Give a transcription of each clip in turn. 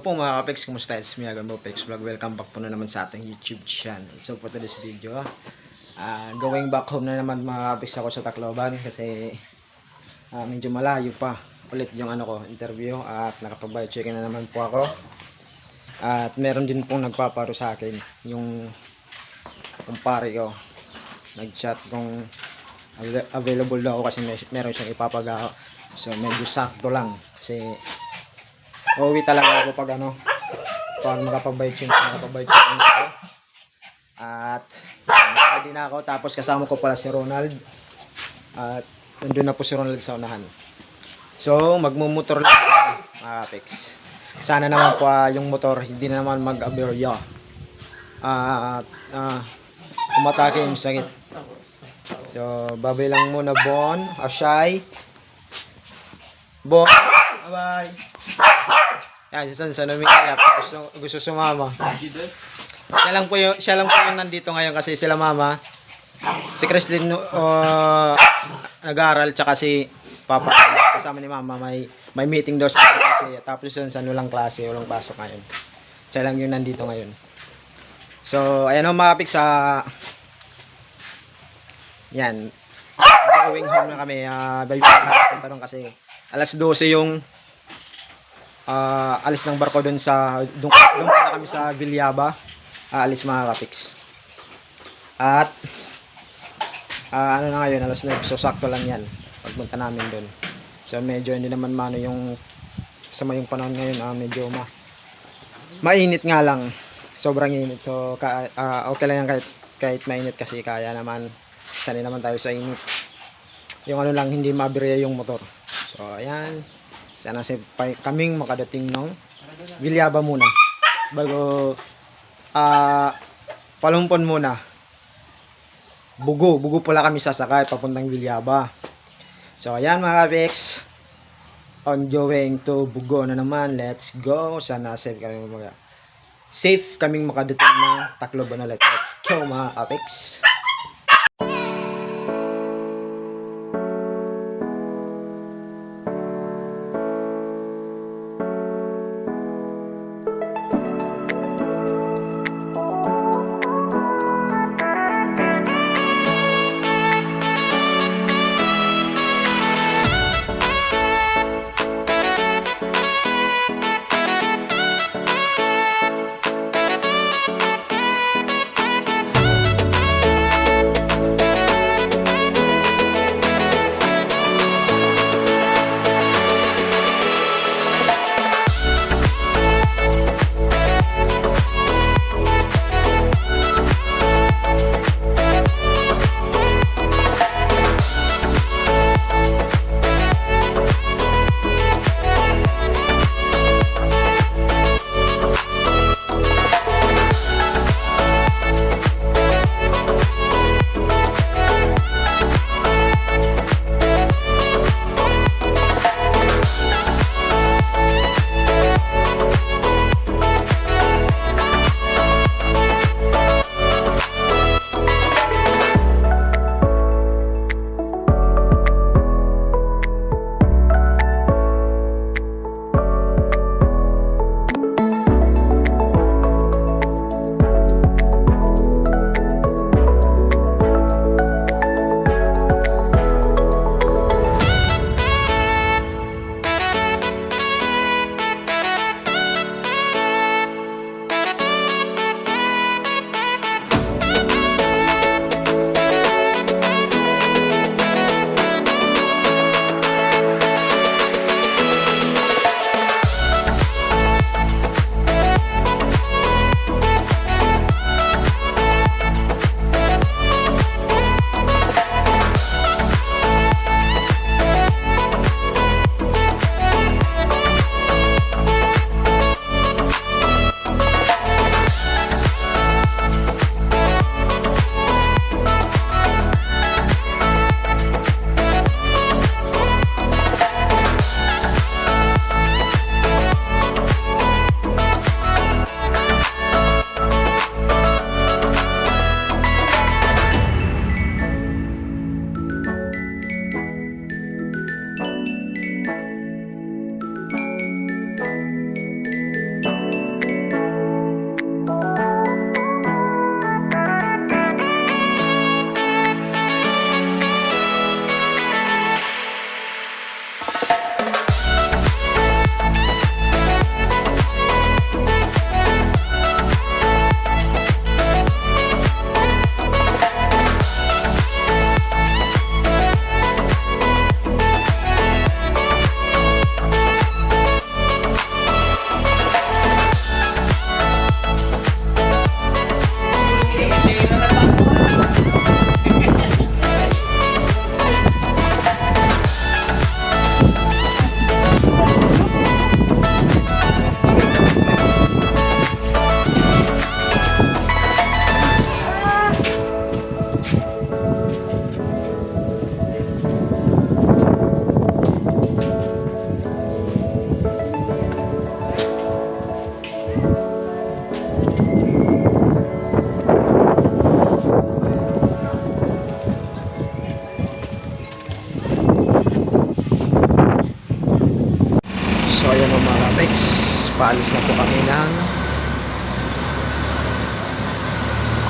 po mga kapex, kumusta? It's me again, Pex Vlog. Welcome back po na naman sa ating YouTube channel. So for today's video, going back home na naman mga kapex ako sa Tacloban kasi medyo malayo pa ulit yung interview at nakapag-bio check na naman po ako. At meron din pong nagpaparo sa akin, yung kumpare ko. Nag-chat kung available daw ako kasi meron siyang ipapagawa. So medyo sakto lang kasi uuwi talaga ako pag makapag-bike change ako. At nakakadi na ako, tapos kasama ko pala si Ronald. At nandun na po si Ronald sa unahan. So magmumotor lang ako mga kapex. Sana naman po yung motor hindi na naman mag-aberya. Umatake yung sakit. So babay lang muna Bon, Ashay. Bon, bye. Yan, sa umiiyak, gusto sumama. Siya lang po yung nandito ngayon kasi sila mama, si Chrislyn nag-aaral, tsaka si Papa kasama ni mama may meeting daw sa kasi, tapos yun sa walang klase, walang pasok ngayon. Siya lang yung nandito ngayon. So ayan o mga kapik, yan, going home na kami. Tanong kasi alas 12 yung alis ng barko doon pala kami sa Villaba. Alis mga kapiks. At ano na ngayon, alas 9, so sakto lang yan pagpunta namin doon. So medyo hindi naman yung kasama yung panahon ngayon, medyo mainit nga lang, sobrang init. So okay lang yan kahit mainit kasi kaya naman, sanay naman tayo sa init. Yung lang, hindi maberya yung motor. So ayan, sana kaming makadating ng Villaba muna bago Palumpon muna. Bugo pala kami sasakay papuntang Villaba. So ayan mga kapex, on going to Bugo na naman. Let's go. Sana safe kaming makadating ng Tacloban ulit. Let's go mga kapex.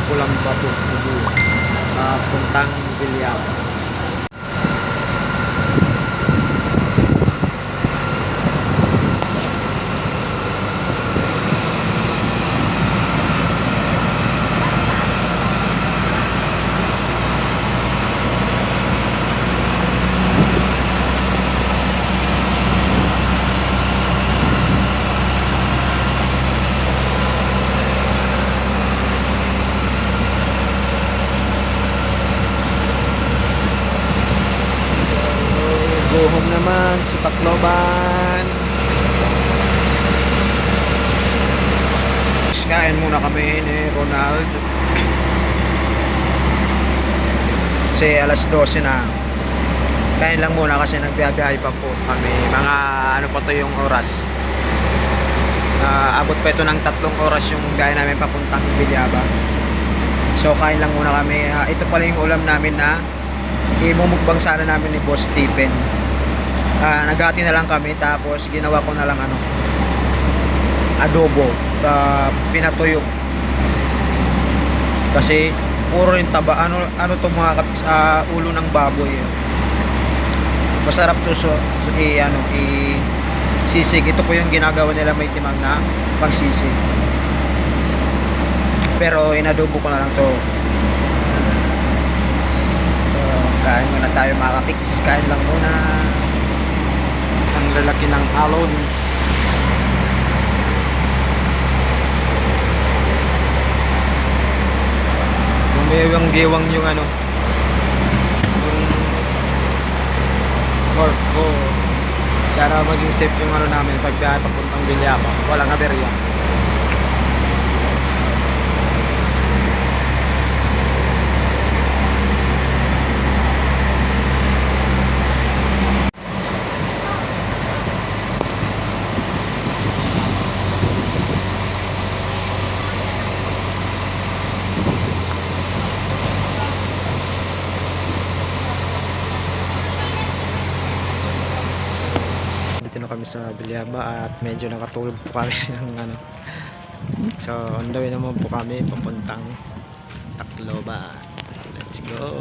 Pulang Bato, Cebu, puntang Bilyaba. Buhom naman si Tacloban. Kain muna kami ni Ronald. Kasi alas 12 na. Kain lang muna kasi nagbiyabiyahe pa po kami. Mga ano pa to yung oras. Abot pa ito ng 3 oras yung biyahe namin papuntang Bilyaba. So kain lang muna kami. Ito pala yung ulam namin na imumukbang sana namin ni Boss Stephen. Naghati na lang kami, tapos ginawa ko na lang adobo, pinatuyok kasi puro yung taba, ano to mga kapiks, ulo ng baboy. Masarap to, sisig. Ito po yung ginagawa nila, may timang na pagsisig, pero inadobo ko na lang to. Kain muna tayo mga kapiks, kain lang muna. Ang lalaki ng alon. Gumewang-gewang yung yung work ko. Sana maging safe yung namin pagbiyahe papuntang Bilyaba, walang aberya. Kami sa Bilyaba at medyo nakatulog po kami ng so on the way naman po kami papuntang Tacloban. Let's go.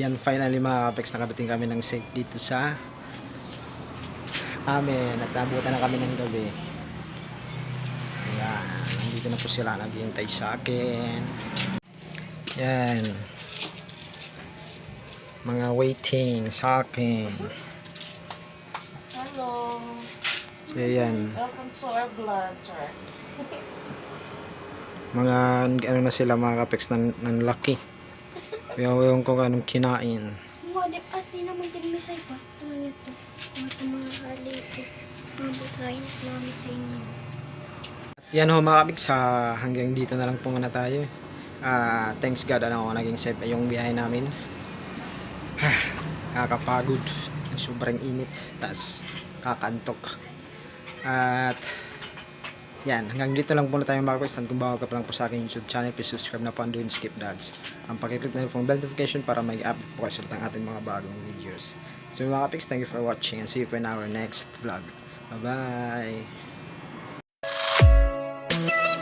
yan, finally mga kapex, nakarating kami ng safe dito sa amin at nabutan na kami ng gabi. Ayan, nandito na po sila, naghihintay sa akin. Yan, mga waiting sa akin. Hello. So yan, Welcome to our vlog. mga ano na sila mga kapex, ng laki. Ewan ko anong kinain. Mga di at di naman din misay pa. Ano ito? Mga hali ito. Mga butayin namin sa inyo. Yan ho mga kapex, hanggang dito na lang po muna tayo. Thanks God, naging safe yung biyahe namin. Nakakapagod, sobrang init, tas kakantok. At yan, hanggang dito lang po na tayo mga kapex. Kung bago ka pa lang po sa aking YouTube channel, please subscribe na po and don't skip ads. Ang pakiclick na yung bell notification para mag-update po kayo ng ating mga bagong videos. So mga kapex, thank you for watching and see you in our next vlog. Bye bye.